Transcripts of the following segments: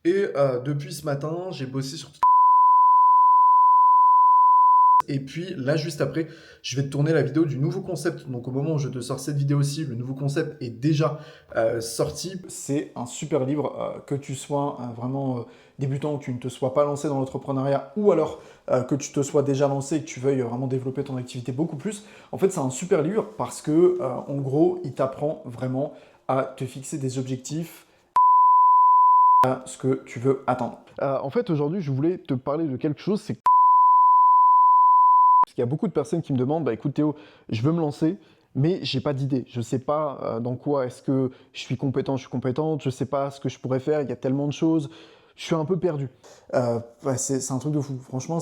Et depuis ce matin, j'ai bossé sur et puis là, juste après, je vais te tourner la vidéo du nouveau concept. Donc au moment où je te sors cette vidéo-ci, le nouveau concept est déjà sorti. C'est un super livre, que tu sois vraiment débutant, que tu ne te sois pas lancé dans l'entrepreneuriat ou alors que tu te sois déjà lancé et que tu veuilles vraiment développer ton activité beaucoup plus. En fait, c'est un super livre parce que en gros, il t'apprend vraiment à te fixer des objectifs à ce que tu veux atteindre. En fait, aujourd'hui, je voulais te parler de quelque chose, c'est parce qu'il y a beaucoup de personnes qui me demandent, bah écoute Théo, je veux me lancer, mais j'ai pas d'idée. Je sais pas dans quoi est-ce que je suis compétent, je suis compétente, je sais pas ce que je pourrais faire, il y a tellement de choses, je suis un peu perdu. Ouais, c'est un truc de fou. Franchement,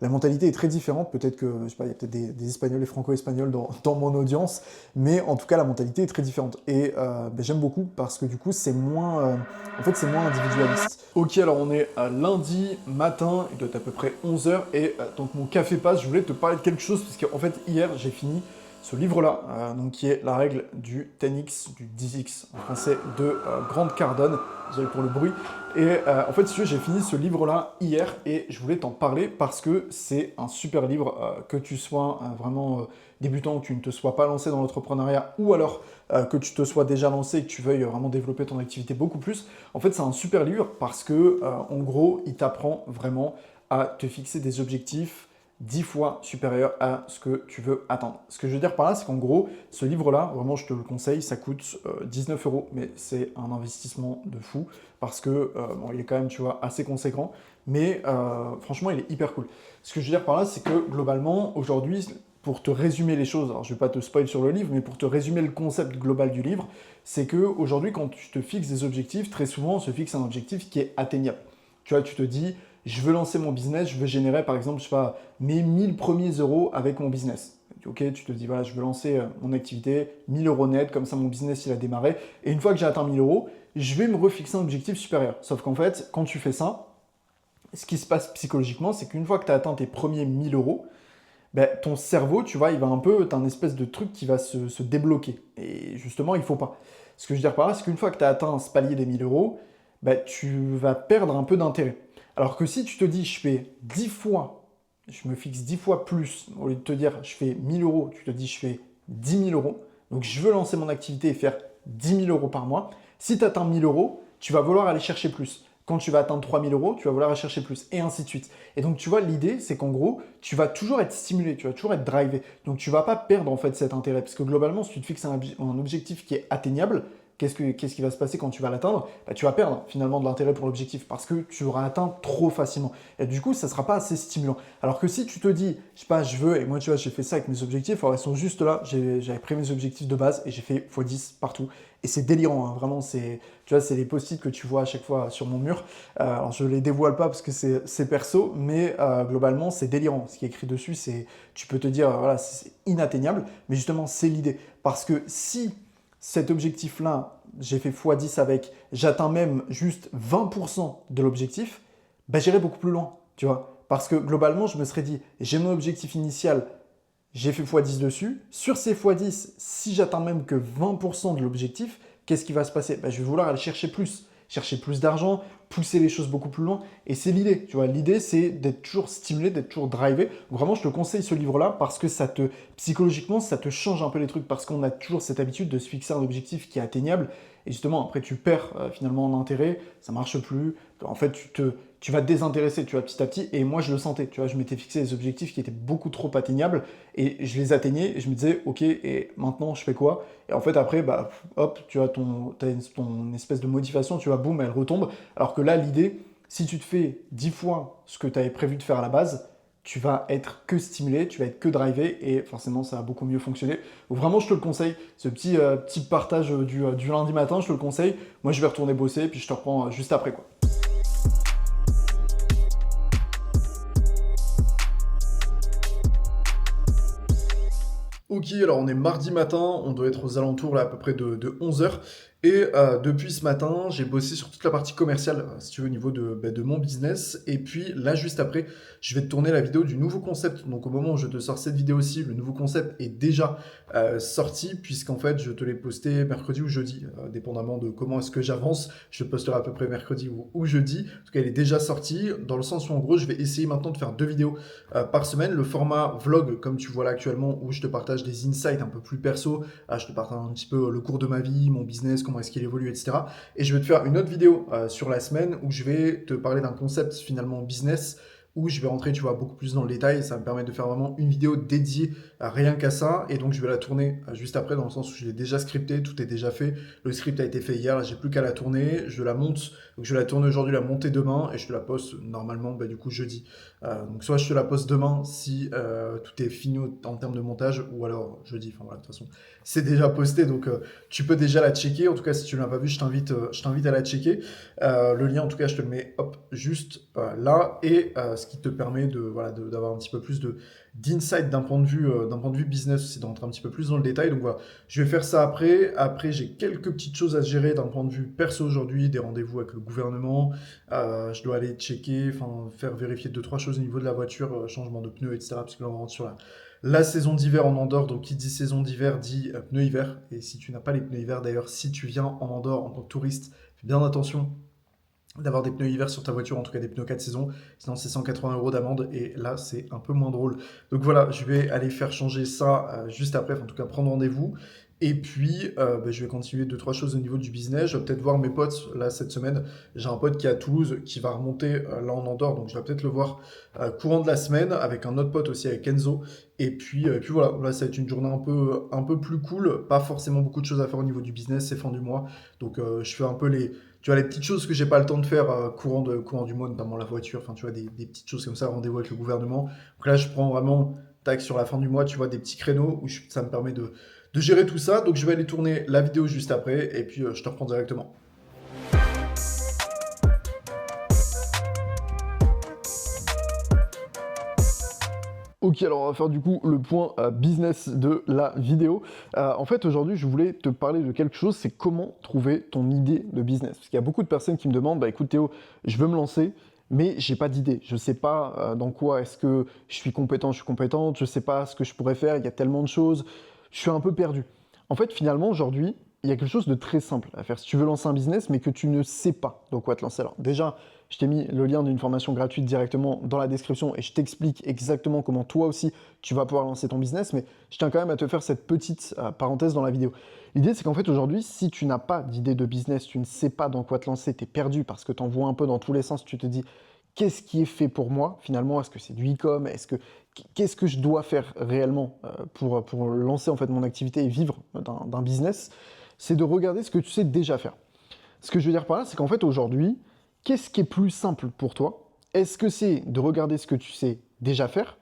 la mentalité est très différente. Peut-être que, je sais pas, il y a peut-être des Espagnols et Franco-Espagnols dans mon audience, mais en tout cas, la mentalité est très différente. Et j'aime beaucoup parce que du coup, en fait, c'est moins individualiste. Ok, alors on est à lundi matin, il doit être à peu près 11h, et donc mon café passe. Je voulais te parler de quelque chose, parce qu'en fait, hier, j'ai fini ce livre-là, donc qui est la règle du 10x, du 10x en français, de Grant Cardone. Désolé pour le bruit. Et en fait, si tu veux, j'ai fini ce livre-là hier et je voulais t'en parler parce que c'est un super livre, que tu sois vraiment débutant, que tu ne te sois pas lancé dans l'entrepreneuriat ou alors que tu te sois déjà lancé et que tu veuilles vraiment développer ton activité beaucoup plus. En fait, c'est un super livre parce que, en gros, il t'apprend vraiment à te fixer des objectifs 10 fois supérieur à ce que tu veux atteindre. Ce que je veux dire par là, c'est qu'en gros, ce livre-là, vraiment, je te le conseille, ça coûte 19 euros, mais c'est un investissement de fou parce que, bon, il est quand même, tu vois, assez conséquent, mais franchement, il est hyper cool. Ce que je veux dire par là, c'est que globalement, aujourd'hui, pour te résumer les choses, alors je ne vais pas te spoil sur le livre, mais pour te résumer le concept global du livre, c'est que aujourd'hui, quand tu te fixes des objectifs, très souvent, on se fixe un objectif qui est atteignable. Tu vois, tu te dis, je veux lancer mon business, je veux générer par exemple, je sais pas, mes 1000 premiers euros avec mon business. Ok, tu te dis, voilà, je veux lancer mon activité, 1000 euros net, comme ça mon business il a démarré. Et une fois que j'ai atteint 1000 euros, je vais me refixer un objectif supérieur. Sauf qu'en fait, quand tu fais ça, ce qui se passe psychologiquement, c'est qu'une fois que tu as atteint tes premiers 1000 euros, ben, ton cerveau, tu vois, il va un peu, tu as un espèce de truc qui va se débloquer. Et justement, il faut pas. Ce que je veux dire par là, c'est qu'une fois que tu as atteint ce palier des 1000 euros, ben, tu vas perdre un peu d'intérêt. Alors que si tu te dis, je fais 10 fois, je me fixe 10 fois plus, au lieu de te dire, je fais 1000 euros, tu te dis, je fais 10 000 euros. Donc, je veux lancer mon activité et faire 10 000 euros par mois. Si tu atteins 1000 euros, tu vas vouloir aller chercher plus. Quand tu vas atteindre 3000 euros, tu vas vouloir aller chercher plus, et ainsi de suite. Et donc, tu vois, l'idée, c'est qu'en gros, tu vas toujours être stimulé, tu vas toujours être drivé. Donc, tu ne vas pas perdre en fait cet intérêt. Parce que globalement, si tu te fixes un objectif qui est atteignable, qu'est-ce qui va se passer quand tu vas l'atteindre? Bah, tu vas perdre finalement de l'intérêt pour l'objectif parce que tu l'auras atteint trop facilement. Et du coup, ça ne sera pas assez stimulant. Alors que si tu te dis, je sais pas, je veux, et moi tu vois, j'ai fait ça avec mes objectifs, alors ils sont juste là, j'avais pris mes objectifs de base et j'ai fait x10 partout. Et c'est délirant, hein, vraiment, tu vois, c'est les post-it que tu vois à chaque fois sur mon mur. Alors je ne les dévoile pas parce que c'est perso, mais globalement, c'est délirant. Ce qui est écrit dessus, tu peux te dire, voilà, c'est inatteignable, mais justement, c'est l'idée. Parce que si cet objectif-là, j'ai fait x10 avec, j'atteins même juste 20% de l'objectif, bah, j'irai beaucoup plus loin, tu vois. Parce que globalement, je me serais dit, j'ai mon objectif initial, j'ai fait x10 dessus. Sur ces x10, si j'atteins même que 20% de l'objectif, qu'est-ce qui va se passer? Bah, je vais vouloir aller chercher plus d'argent, pousser les choses beaucoup plus loin. Et c'est l'idée, tu vois. L'idée, c'est d'être toujours stimulé, d'être toujours drivé. Vraiment, je te conseille ce livre-là parce que psychologiquement, ça te change un peu les trucs parce qu'on a toujours cette habitude de se fixer un objectif qui est atteignable. Et justement, après, tu perds finalement en intérêt, ça marche plus. En fait, tu vas te désintéresser, tu vois, petit à petit. Et moi, je le sentais, tu vois, je m'étais fixé des objectifs qui étaient beaucoup trop atteignables et je les atteignais et je me disais, ok, et maintenant, je fais quoi? Et en fait, après, bah, hop, tu as ton espèce de motivation, tu vois, boum, elle retombe. Alors que là, l'idée, si tu te fais 10 fois ce que tu avais prévu de faire à la base, tu vas être que stimulé, tu vas être que drivé et forcément ça va beaucoup mieux fonctionner. Donc vraiment je te le conseille, ce petit partage du lundi matin, je te le conseille. Moi je vais retourner bosser puis je te reprends juste après quoi. Ok, alors on est mardi matin, on doit être aux alentours là, à peu près de 11h. Et depuis ce matin, j'ai bossé sur toute la partie commerciale, si tu veux, au niveau de mon business. Et puis là, juste après, je vais te tourner la vidéo du nouveau concept. Donc au moment où je te sors cette vidéo-ci, le nouveau concept est déjà sorti, puisqu'en fait, je te l'ai posté mercredi ou jeudi, dépendamment de comment est-ce que j'avance. Je le posterai à peu près mercredi ou jeudi. En tout cas, elle est déjà sortie, dans le sens où en gros, je vais essayer maintenant de faire 2 vidéos par semaine. Le format vlog, comme tu vois là actuellement, où je te partage des insights un peu plus perso. Je te partage un petit peu le cours de ma vie, mon business, comment est-ce qu'il évolue, etc. Et je vais te faire une autre vidéo sur la semaine où je vais te parler d'un concept finalement business où je vais rentrer, tu vois, beaucoup plus dans le détail. Ça me permet de faire vraiment une vidéo dédiée à rien qu'à ça. Et donc, je vais la tourner juste après, dans le sens où je l'ai déjà scripté, tout est déjà fait. Le script a été fait hier, là, j'ai plus qu'à la tourner. Je la monte, donc je la tourne aujourd'hui, la monter demain, et je te la poste normalement, du coup, jeudi. Donc, soit je te la poste demain si tout est fini en termes de montage, ou alors jeudi. Enfin, voilà, de toute façon, c'est déjà posté, donc tu peux déjà la checker. En tout cas, si tu ne l'as pas vu, je t'invite à la checker. Le lien, en tout cas, je te le mets hop, juste là. Et ce qui te permet d'avoir un petit peu plus d'insight d'un point de vue business aussi, d'entrer un petit peu plus dans le détail. Donc voilà, je vais faire ça après. Après, j'ai quelques petites choses à gérer d'un point de vue perso aujourd'hui, des rendez-vous avec le gouvernement. Je dois aller checker, enfin faire vérifier deux, trois choses au niveau de la voiture, changement de pneus, etc. Parce que là, on rentre sur la saison d'hiver en Andorre, donc qui dit saison d'hiver dit pneus hiver. Et si tu n'as pas les pneus hiver, d'ailleurs, si tu viens en Andorre en tant que touriste, fais bien attention d'avoir des pneus hiver sur ta voiture, en tout cas des pneus 4 saisons, sinon c'est 180 € d'amende, et là c'est un peu moins drôle. Donc voilà, je vais aller faire changer ça juste après, enfin, en tout cas prendre rendez-vous, et puis je vais continuer deux, trois choses au niveau du business. Je vais peut-être voir mes potes, là cette semaine, j'ai un pote qui est à Toulouse, qui va remonter là en Andorre, donc je vais peut-être le voir courant de la semaine, avec un autre pote aussi, avec Enzo, et puis voilà, là ça va être une journée un peu plus cool, pas forcément beaucoup de choses à faire au niveau du business, c'est fin du mois, donc je fais un peu tu vois, les petites choses que j'ai pas le temps de faire courant du mois, notamment la voiture, enfin, tu vois, des petites choses comme ça, rendez-vous avec le gouvernement. Donc là, je prends vraiment, tac, sur la fin du mois, tu vois, des petits créneaux où ça me permet de gérer tout ça. Donc, je vais aller tourner la vidéo juste après, et puis je te reprends directement. Ok, alors on va faire du coup le point business de la vidéo. En fait, aujourd'hui, je voulais te parler de quelque chose, c'est comment trouver ton idée de business. Parce qu'il y a beaucoup de personnes qui me demandent, bah écoute Théo, je veux me lancer, mais j'ai pas d'idée. Je sais pas dans quoi est-ce que je suis compétent, je suis compétente, je sais pas ce que je pourrais faire, il y a tellement de choses, je suis un peu perdu. En fait, finalement, aujourd'hui, il y a quelque chose de très simple à faire. Si tu veux lancer un business, mais que tu ne sais pas dans quoi te lancer. Alors déjà, je t'ai mis le lien d'une formation gratuite directement dans la description et je t'explique exactement comment toi aussi tu vas pouvoir lancer ton business, mais je tiens quand même à te faire cette petite parenthèse dans la vidéo. L'idée, c'est qu'en fait, aujourd'hui, si tu n'as pas d'idée de business, tu ne sais pas dans quoi te lancer, tu es perdu parce que tu en vois un peu dans tous les sens, tu te dis, qu'est-ce qui est fait pour moi finalement? Est-ce que c'est du e-com? Qu'est-ce que je dois faire réellement pour lancer en fait mon activité et vivre d'un business? C'est de regarder ce que tu sais déjà faire. Ce que je veux dire par là, c'est qu'en fait, aujourd'hui, qu'est-ce qui est plus simple pour toi? Est-ce que c'est de regarder ce que tu sais déjà faire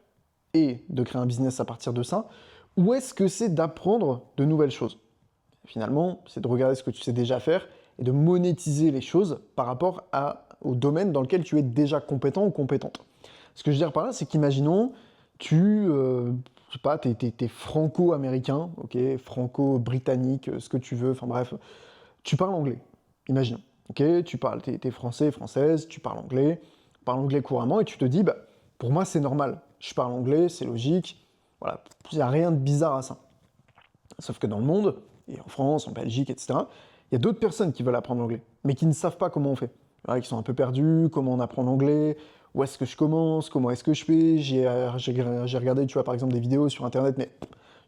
et de créer un business à partir de ça? Ou est-ce que c'est d'apprendre de nouvelles choses? Finalement, c'est de regarder ce que tu sais déjà faire et de monétiser les choses par rapport au domaine dans lequel tu es déjà compétent ou compétente. Ce que je veux dire par là, c'est qu'imaginons, je sais pas, t'es franco-américain, ok, franco-britannique, ce que tu veux, enfin bref, tu parles anglais, imaginons. Ok, t'es français, française, tu parles anglais couramment et tu te dis, bah, pour moi c'est normal, je parle anglais, c'est logique, voilà, il n'y a rien de bizarre à ça. Sauf que dans le monde, et en France, en Belgique, etc., il y a d'autres personnes qui veulent apprendre l'anglais, mais qui ne savent pas comment on fait. Voilà, qui sont un peu perdus, comment on apprend l'anglais, où est-ce que je commence, comment est-ce que je fais. J'ai regardé, tu vois, par exemple, des vidéos sur Internet, mais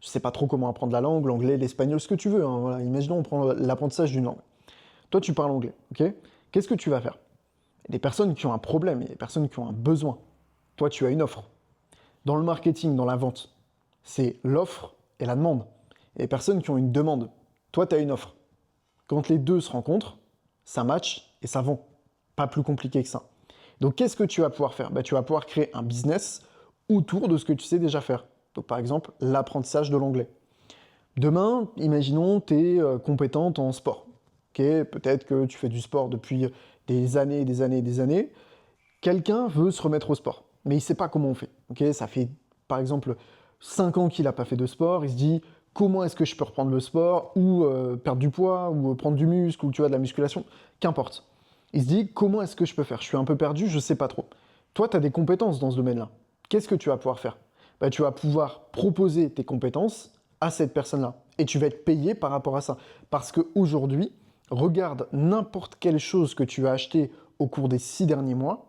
je sais pas trop comment apprendre la langue, l'anglais, l'espagnol, ce que tu veux. Hein, voilà. Imaginons, on prend l'apprentissage d'une langue. Toi, tu parles anglais, ok? Qu'est-ce que tu vas faire? Il y a des personnes qui ont un problème, il y a des personnes qui ont un besoin. Toi, tu as une offre. Dans le marketing, dans la vente, c'est l'offre et la demande. Il y a des personnes qui ont une demande. Toi, tu as une offre. Quand les deux se rencontrent, ça match et ça vend. Pas plus compliqué que ça. Donc, qu'est-ce que tu vas pouvoir faire? Tu vas pouvoir créer un business autour de ce que tu sais déjà faire. Donc, par exemple, l'apprentissage de l'anglais. Demain, imaginons, tu es compétente en sport. Okay, peut-être que tu fais du sport depuis des années, des années, des années. Quelqu'un veut se remettre au sport, mais il ne sait pas comment on fait. Okay, ça fait, par exemple, 5 ans qu'il n'a pas fait de sport. Il se dit, comment est-ce que je peux reprendre le sport, ou perdre du poids, ou prendre du muscle, ou tu vois, de la musculation, qu'importe. Il se dit, comment est-ce que je peux faire? Je suis un peu perdu, je sais pas trop. Toi, tu as des compétences dans ce domaine-là. Qu'est-ce que tu vas pouvoir faire? Bah, tu vas pouvoir proposer tes compétences à cette personne-là. Et tu vas être payé par rapport à ça. Parce qu'aujourd'hui, regarde n'importe quelle chose que tu as acheté au cours des 6 derniers mois,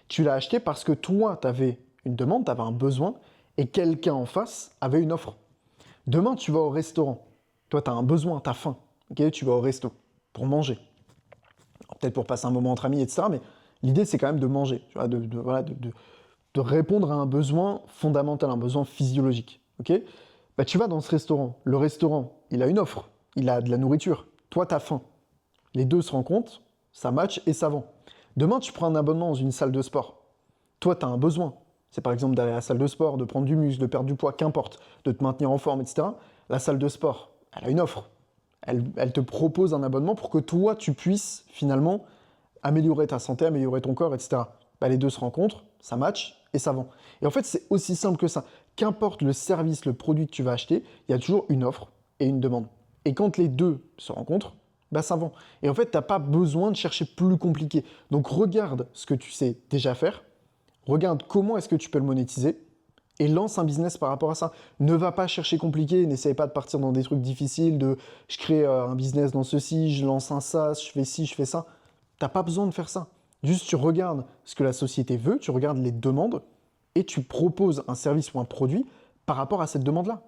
tu l'as acheté parce que toi, tu avais une demande, tu avais un besoin, et quelqu'un en face avait une offre. Demain, tu vas au restaurant. Toi, tu as un besoin, tu as faim. Ok, tu vas au resto pour manger. Peut-être pour passer un moment entre amis, etc. Mais l'idée, c'est quand même de manger, tu vois, voilà, de répondre à un besoin fondamental, un besoin physiologique. Ok, bah, tu vas dans ce restaurant. Le restaurant, il a une offre, il a de la nourriture. Toi, tu as faim. Les deux se rencontrent, ça match et ça vend. Demain, tu prends un abonnement dans une salle de sport. Toi, tu as un besoin. C'est par exemple d'aller à la salle de sport, de prendre du muscle, de perdre du poids, qu'importe, de te maintenir en forme, etc. La salle de sport, elle a une offre. Elle te propose un abonnement pour que toi, tu puisses finalement améliorer ta santé, améliorer ton corps, etc. Bah, les deux se rencontrent, ça match et ça vend. Et en fait, c'est aussi simple que ça. Qu'importe le service, le produit que tu vas acheter, il y a toujours une offre et une demande. Et quand les deux se rencontrent, bah, ça vend. Et en fait, tu n'as pas besoin de chercher plus compliqué. Donc regarde ce que tu sais déjà faire, regarde comment est-ce que tu peux le monétiser, et lance un business par rapport à ça. Ne va pas chercher compliqué, n'essaye pas de partir dans des trucs difficiles, de je crée un business dans ceci, je lance un SaaS, je fais ci, je fais ça. T'as pas besoin de faire ça. Juste tu regardes ce que la société veut, tu regardes les demandes et tu proposes un service ou un produit par rapport à cette demande-là.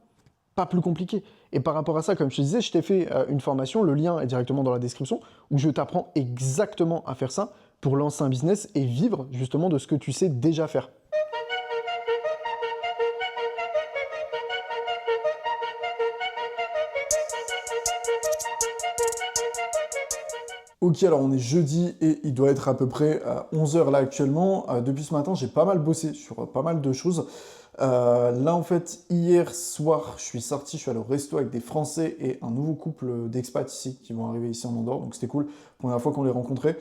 Pas plus compliqué. Et par rapport à ça, comme je te disais, je t'ai fait une formation, le lien est directement dans la description, où je t'apprends exactement à faire ça pour lancer un business et vivre justement de ce que tu sais déjà faire. Ok, alors on est jeudi et il doit être à peu près 11 heures là actuellement. Depuis ce matin, j'ai pas mal bossé sur pas mal de choses. Là, en fait, hier soir, je suis sorti, je suis allé au resto avec des Français et un nouveau couple d'expats ici qui vont arriver ici en Andorre. Donc c'était cool. Première fois qu'on les rencontrait,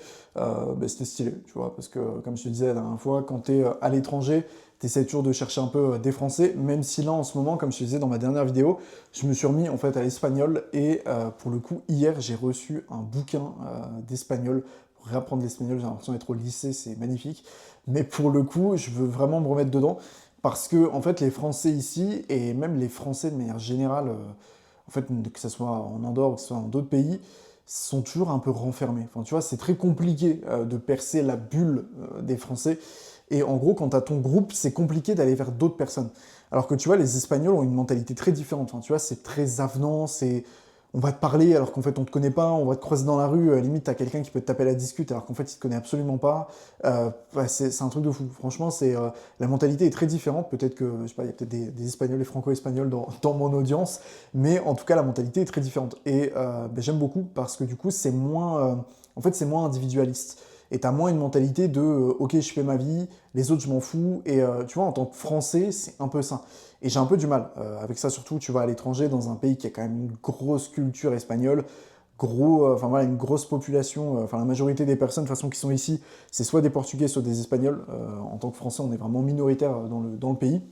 c'était stylé, tu vois. Parce que, comme je te disais la dernière fois, quand tu es à l'étranger, tu essaies toujours de chercher un peu des Français. Même si là, en ce moment, comme je te disais dans ma dernière vidéo, je me suis remis en fait à l'espagnol. Et pour le coup, hier, j'ai reçu un bouquin d'espagnol. Pour réapprendre l'espagnol, j'ai l'impression d'être au lycée, c'est magnifique. Mais pour le coup, je veux vraiment me remettre dedans. Parce que, en fait, les Français ici, et même les Français de manière générale, en fait, que ce soit en Andorre ou que ce soit dans d'autres pays, sont toujours un peu renfermés. Enfin, tu vois, c'est très compliqué de percer la bulle des Français. Et en gros, quand tu as ton groupe, c'est compliqué d'aller vers d'autres personnes. Alors que tu vois, les Espagnols ont une mentalité très différente. Enfin, tu vois, c'est très avenant, c'est on va te parler alors qu'en fait on te connaît pas, on va te croiser dans la rue, limite t'as quelqu'un qui peut te taper la discute alors qu'en fait il te connaît absolument pas. Ouais, c'est un truc de fou. Franchement, la mentalité est très différente. Peut-être que, je sais pas, il y a peut-être des Espagnols et Franco-Espagnols dans mon audience, mais en tout cas la mentalité est très différente. Et ben, j'aime beaucoup parce que du coup c'est moins, en fait c'est moins individualiste. Et t'as moins une mentalité de ok, je fais ma vie, les autres je m'en fous. Et tu vois, en tant que Français, c'est un peu ça. Et j'ai un peu du mal avec ça, surtout tu vas à l'étranger, dans un pays qui a quand même une grosse culture espagnole, enfin voilà, une grosse population, enfin la majorité des personnes de toute façon qui sont ici, c'est soit des Portugais, soit des Espagnols. En tant que Français, on est vraiment minoritaire dans le pays.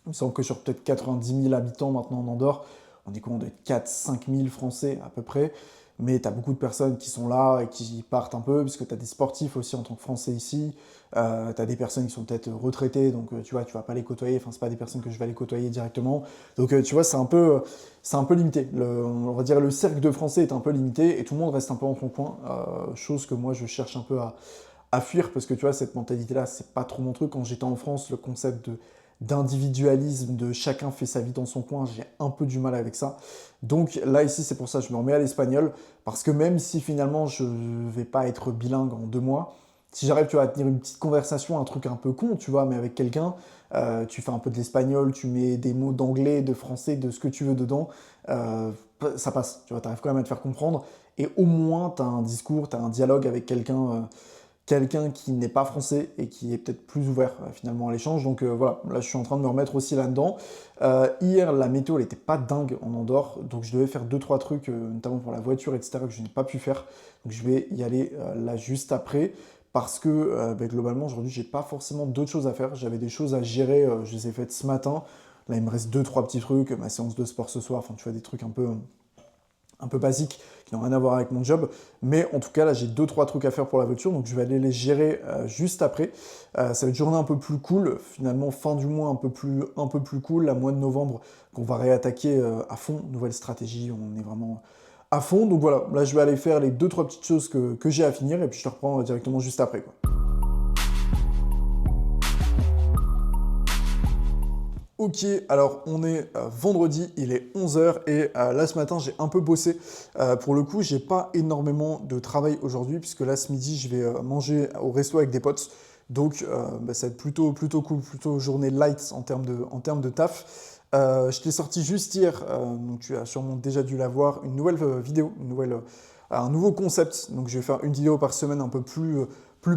Il me semble que sur peut-être 90 000 habitants maintenant en Andorre, on est combien de 4-5 000 Français à peu près. Mais tu as beaucoup de personnes qui sont là et qui partent un peu, puisque tu as des sportifs aussi en tant que Français ici. Tu as des personnes qui sont peut-être retraitées, donc tu vois, tu vas pas les côtoyer. Enfin, c'est pas des personnes que je vais aller côtoyer directement. Donc tu vois, c'est un peu limité. On va dire le cercle de Français est un peu limité et tout le monde reste un peu en son coin. Chose que moi, je cherche un peu à fuir parce que tu vois, cette mentalité-là, c'est pas trop mon truc. Quand j'étais en France, le concept d'individualisme, de chacun fait sa vie dans son coin, j'ai un peu du mal avec ça. Donc là, ici, c'est pour ça que je me remets à l'espagnol, parce que même si finalement je vais pas être bilingue en 2 mois, si j'arrive, tu vois, à tenir une petite conversation, un truc un peu con, tu vois, mais avec quelqu'un, tu fais un peu de l'espagnol, tu mets des mots d'anglais, de français, de ce que tu veux dedans, ça passe, tu vois, t'arrives quand même à te faire comprendre, et au moins, tu as un discours, tu as un dialogue avec quelqu'un qui n'est pas français et qui est peut-être plus ouvert finalement à l'échange. Donc voilà, là je suis en train de me remettre aussi là-dedans. Hier, la météo, elle n'était pas dingue en Andorre, donc je devais faire 2-3 trucs, notamment pour la voiture, etc., que je n'ai pas pu faire. Donc je vais y aller là juste après. Parce que globalement, aujourd'hui, j'ai pas forcément d'autres choses à faire. J'avais des choses à gérer, je les ai faites ce matin, Là, il me reste 2-3 petits trucs, ma séance de sport ce soir, enfin, tu vois, des trucs un peu basiques qui n'ont rien à voir avec mon job. Mais en tout cas, là, j'ai 2-3 trucs à faire pour la voiture, donc je vais aller les gérer juste après. Ça va être une journée un peu plus cool, finalement, fin du mois un peu plus cool, la mois de novembre, qu'on va réattaquer à fond, nouvelle stratégie, on est vraiment à fond. Donc voilà, là, je vais aller faire les 2-3 petites choses que j'ai à finir, et puis je te reprends directement juste après, quoi. Ok, alors on est vendredi, il est 11 heures et là ce matin j'ai un peu bossé. Pour le coup, j'ai pas énormément de travail aujourd'hui puisque là ce midi je vais manger au resto avec des potes. Donc ça va être plutôt cool, plutôt journée light en termes de taf. Je t'ai sorti juste hier, donc tu as sûrement déjà dû la voir, une nouvelle vidéo, un nouveau concept. Donc je vais faire une vidéo par semaine un peu plus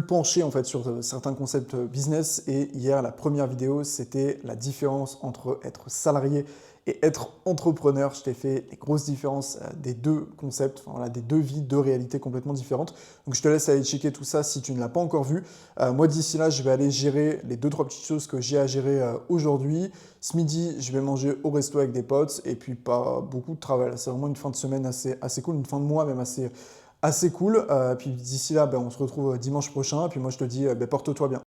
penché en fait sur certains concepts business. Et hier, la première vidéo, c'était la différence entre être salarié et être entrepreneur. Je t'ai fait les grosses différences des deux concepts, enfin, voilà, des deux vies, deux réalités complètement différentes. Donc je te laisse aller checker tout ça si tu ne l'as pas encore vu. Moi d'ici là, je vais aller gérer les 2-3 petites choses que j'ai à gérer aujourd'hui. Ce midi, je vais manger au resto avec des potes et puis pas beaucoup de travail. C'est vraiment une fin de semaine assez cool, une fin de mois même assez cool. Puis d'ici là, on se retrouve dimanche prochain. Et puis moi, je te dis, porte-toi bien.